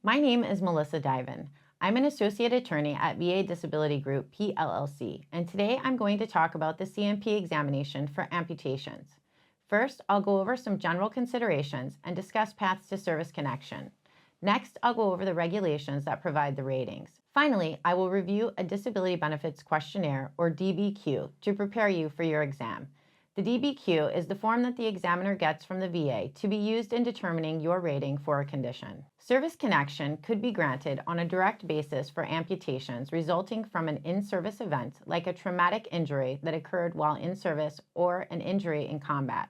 My name is Melissa Divan. I'm an associate attorney at VA Disability Group LLC, and today I'm going to talk about the C&P examination for amputations. First, I'll go over some general considerations and discuss paths to service connection. Next, I'll go over the regulations that provide the ratings. Finally, I will review a Disability Benefits Questionnaire, or DBQ, to prepare you for your exam. The DBQ is the form that the examiner gets from the VA to be used in determining your rating for a condition. Service connection could be granted on a direct basis for amputations resulting from an in-service event like a traumatic injury that occurred while in service or an injury in combat.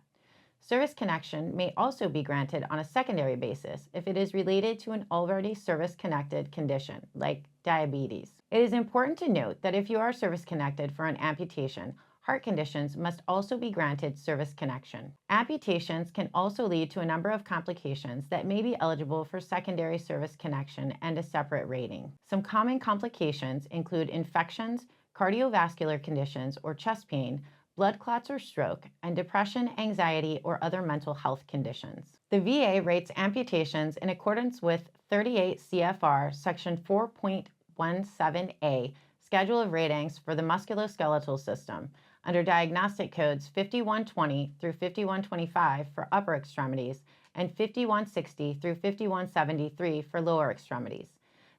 Service connection may also be granted on a secondary basis if it is related to an already service-connected condition, like diabetes. It is important to note that if you are service-connected for an amputation, heart conditions must also be granted service connection. Amputations can also lead to a number of complications that may be eligible for secondary service connection and a separate rating. Some common complications include infections, cardiovascular conditions or chest pain, blood clots or stroke, and depression, anxiety, or other mental health conditions. The VA rates amputations in accordance with 38 CFR Section 4.17a Schedule of Ratings for the Musculoskeletal System, under diagnostic codes 5120 through 5125 for upper extremities and 5160 through 5173 for lower extremities.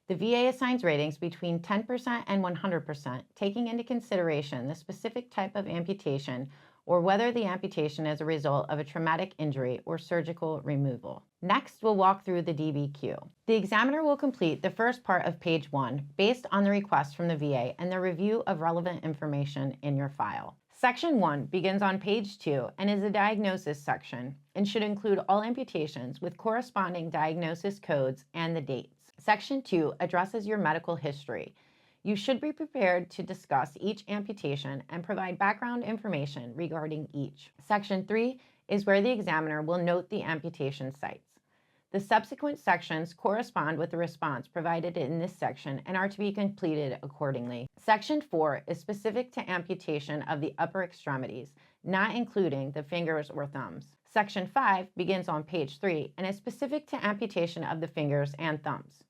The VA assigns ratings between 10% and 100%, taking into consideration the specific type of amputation or whether the amputation is a result of a traumatic injury or surgical removal. Next, we'll walk through the DBQ. The examiner will complete the first part of page 1 based on the request from the VA and the review of relevant information in your file. Section 1 begins on page 2 and is a diagnosis section and should include all amputations with corresponding diagnosis codes and the dates. Section 2 addresses your medical history. You should be prepared to discuss each amputation and provide background information regarding each. Section 3 is where the examiner will note the amputation sites. The subsequent sections correspond with the response provided in this section and are to be completed accordingly. Section 4 is specific to amputation of the upper extremities, not including the fingers or thumbs. Section 5 begins on page 3 and is specific to amputation of the fingers and thumbs.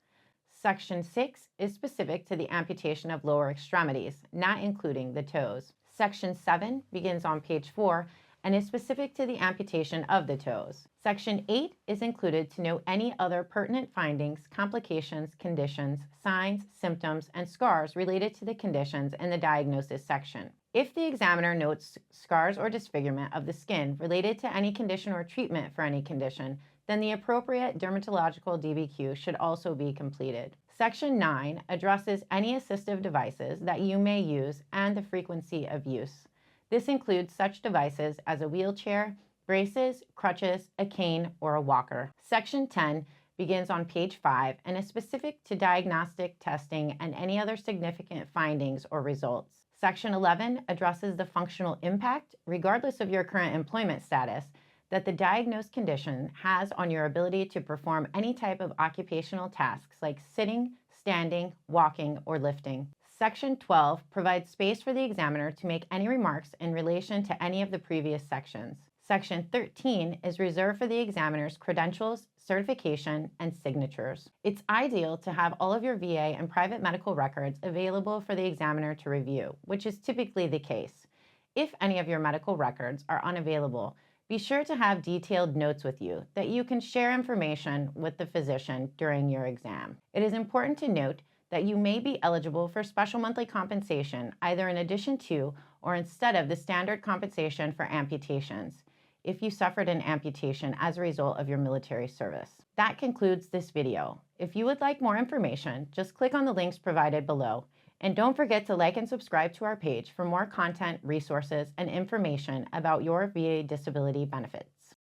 Section 6 is specific to the amputation of lower extremities, not including the toes. Section 7 begins on page 4 and is specific to the amputation of the toes. Section 8 is included to note any other pertinent findings, complications, conditions, signs, symptoms, and scars related to the conditions in the diagnosis section. If the examiner notes scars or disfigurement of the skin related to any condition or treatment for any condition, then the appropriate dermatological DBQ should also be completed. Section 9 addresses any assistive devices that you may use and the frequency of use. This includes such devices as a wheelchair, braces, crutches, a cane, or a walker. Section 10 begins on page 5 and is specific to diagnostic testing and any other significant findings or results. Section 11 addresses the functional impact, regardless of your current employment status, that the diagnosed condition has on your ability to perform any type of occupational tasks like sitting, standing, walking, or lifting. Section 12 provides space for the examiner to make any remarks in relation to any of the previous sections. Section 13 is reserved for the examiner's credentials, certification, and signatures. It's ideal to have all of your VA and private medical records available for the examiner to review, which is typically the case. If any of your medical records are unavailable, be sure to have detailed notes with you that you can share information with the physician during your exam. It is important to note that you may be eligible for special monthly compensation either in addition to or instead of the standard compensation for amputations if you suffered an amputation as a result of your military service. That concludes this video. If you would like more information, just click on the links provided below. And don't forget to like and subscribe to our page for more content, resources, and information about your VA disability benefits.